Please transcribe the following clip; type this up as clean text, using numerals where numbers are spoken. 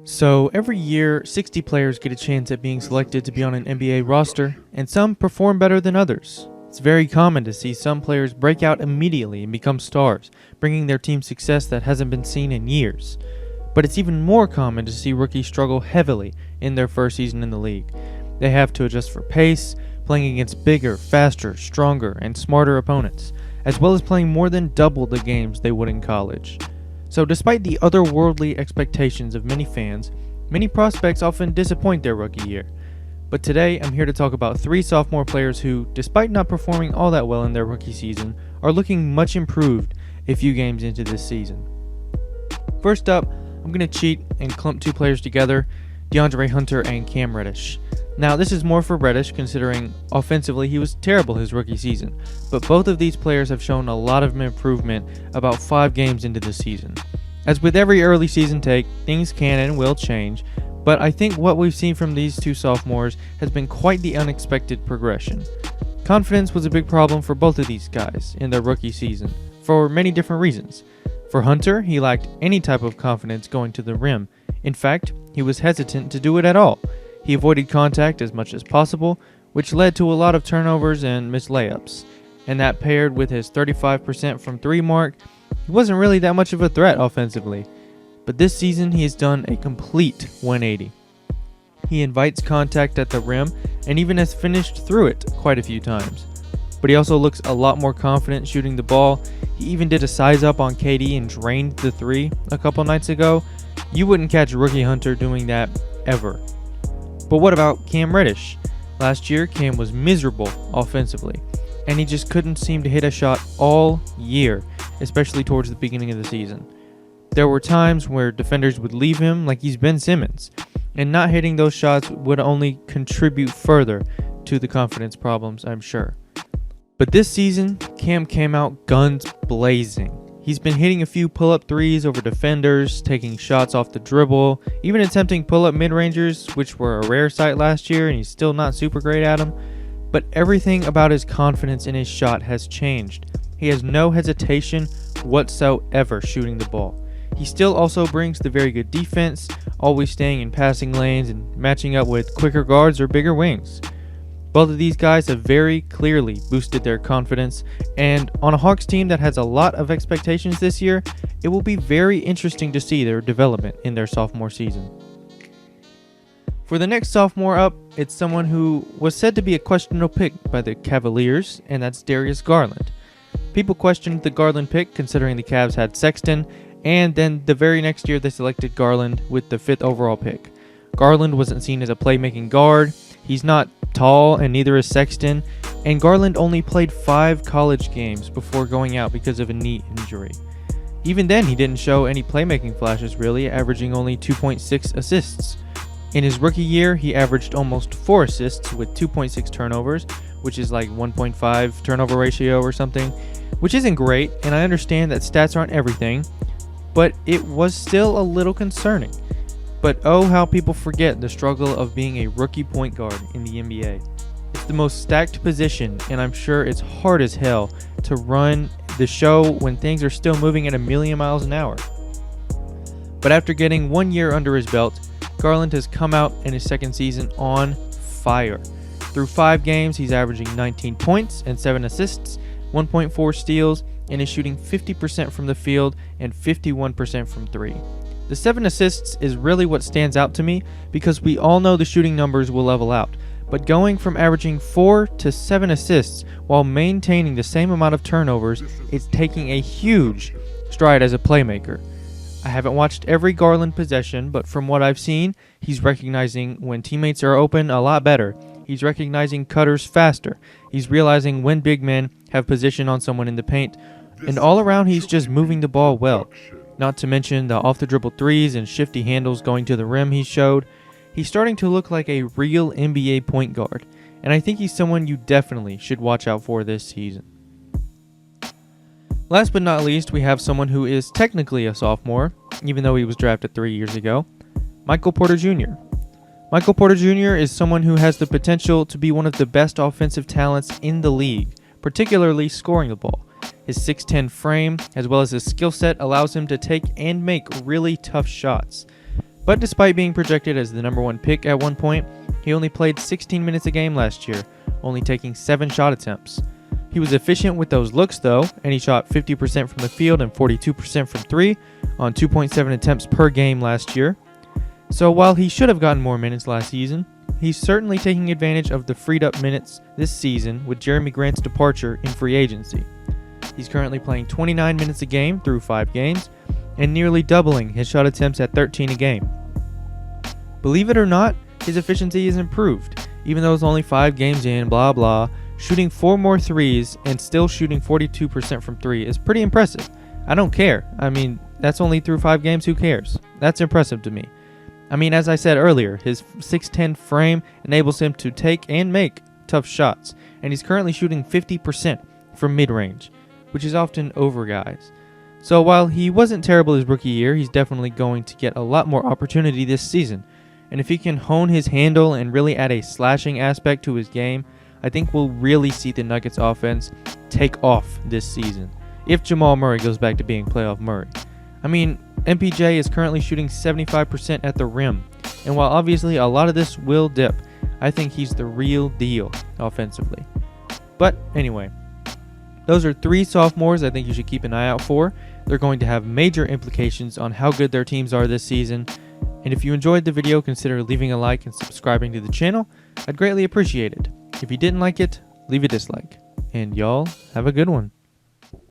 So every year, 60 players get a chance at being selected to be on an NBA roster, and some perform better than others. It's very common to see some players break out immediately and become stars, bringing their team success that hasn't been seen in years. But it's even more common to see rookies struggle heavily in their first season in the league. They have to adjust for pace, playing against bigger, faster, stronger, and smarter opponents, as well as playing more than double the games they would in college. So despite the otherworldly expectations of many fans, many prospects often disappoint their rookie year. But today, I'm here to talk about 3 sophomore players who, despite not performing all that well in their rookie season, are looking much improved a few games into this season. First up, I'm going to cheat and clump 2 players together, DeAndre Hunter and Cam Reddish. Now, this is more for Reddish considering offensively he was terrible his rookie season, but both of these players have shown a lot of improvement about 5 games into the season. As with every early season take, things can and will change, but I think what we've seen from these 2 sophomores has been quite the unexpected progression. Confidence was a big problem for both of these guys in their rookie season, for many different reasons. For Hunter, he lacked any type of confidence going to the rim. In fact, he was hesitant to do it at all. He avoided contact as much as possible, which led to a lot of turnovers and missed layups. And that paired with his 35% from 3 mark, he wasn't really that much of a threat offensively. But this season he has done a complete 180. He invites contact at the rim and even has finished through it quite a few times. But he also looks a lot more confident shooting the ball. He even did a size up on KD and drained the 3 a couple nights ago. You wouldn't catch rookie Hunter doing that ever. But what about Cam Reddish? Last year, Cam was miserable offensively, and he just couldn't seem to hit a shot all year, especially towards the beginning of the season. There were times where defenders would leave him like he's Ben Simmons, and not hitting those shots would only contribute further to the confidence problems, I'm sure. But this season, Cam came out guns blazing. He's been hitting a few pull-up threes over defenders, taking shots off the dribble, even attempting pull-up mid-rangers, which were a rare sight last year, and he's still not super great at them. But everything about his confidence in his shot has changed. He has no hesitation whatsoever shooting the ball. He still also brings the very good defense, always staying in passing lanes and matching up with quicker guards or bigger wings. Both of these guys have very clearly boosted their confidence, and on a Hawks team that has a lot of expectations this year, it will be very interesting to see their development in their sophomore season. For the next sophomore up, it's someone who was said to be a questionable pick by the Cavaliers, and that's Darius Garland. People questioned the Garland pick considering the Cavs had Sexton, and then the very next year they selected Garland with the 5th overall pick. Garland wasn't seen as a playmaking guard. He's not tall, and neither is Sexton, and Garland only played 5 college games before going out because of a knee injury. Even then, he didn't show any playmaking flashes really, averaging only 2.6 assists. In his rookie year, he averaged almost 4 assists with 2.6 turnovers, which is like 1.5 turnover ratio or something, which isn't great, and I understand that stats aren't everything, but it was still a little concerning. But oh, how people forget the struggle of being a rookie point guard in the NBA. It's the most stacked position, and I'm sure it's hard as hell to run the show when things are still moving at a million miles an hour. But after getting 1 year under his belt, Garland has come out in his second season on fire. Through 5 games, he's averaging 19 points and 7 assists, 1.4 steals, and is shooting 50% from the field and 51% from 3. The 7 assists is really what stands out to me because we all know the shooting numbers will level out, but going from averaging 4 to 7 assists while maintaining the same amount of turnovers is taking a huge stride as a playmaker. I haven't watched every Garland possession, but from what I've seen, he's recognizing when teammates are open a lot better. He's recognizing cutters faster. He's realizing when big men have position on someone in the paint, and all around he's just moving the ball well. Not to mention the off-the-dribble threes and shifty handles going to the rim he showed. He's starting to look like a real NBA point guard, and I think he's someone you definitely should watch out for this season. Last but not least, we have someone who is technically a sophomore, even though he was drafted 3 years ago, Michael Porter Jr. Michael Porter Jr. is someone who has the potential to be one of the best offensive talents in the league, particularly scoring the ball. His 6'10 frame, as well as his skill set, allows him to take and make really tough shots. But despite being projected as the number 1 pick at one point, he only played 16 minutes a game last year, only taking 7 shot attempts. He was efficient with those looks though, and he shot 50% from the field and 42% from 3 on 2.7 attempts per game last year. So while he should have gotten more minutes last season, he's certainly taking advantage of the freed up minutes this season with Jeremy Grant's departure in free agency. He's currently playing 29 minutes a game through 5 games, and nearly doubling his shot attempts at 13 a game. Believe it or not, his efficiency is improved, even though it's only 5 games in, blah blah. Shooting 4 more threes and still shooting 42% from 3 is pretty impressive. I don't care. I mean, that's only through 5 games, who cares? That's impressive to me. I mean, as I said earlier, his 6'10 frame enables him to take and make tough shots, and he's currently shooting 50% from mid-range, which is often over guys. So while he wasn't terrible his rookie year, he's definitely going to get a lot more opportunity this season. And if he can hone his handle and really add a slashing aspect to his game, I think we'll really see the Nuggets offense take off this season, if Jamal Murray goes back to being playoff Murray. I mean, MPJ is currently shooting 75% at the rim, and while obviously a lot of this will dip, I think he's the real deal offensively. But anyway, those are 3 sophomores I think you should keep an eye out for. They're going to have major implications on how good their teams are this season. And if you enjoyed the video, consider leaving a like and subscribing to the channel. I'd greatly appreciate it. If you didn't like it, leave a dislike. And y'all have a good one.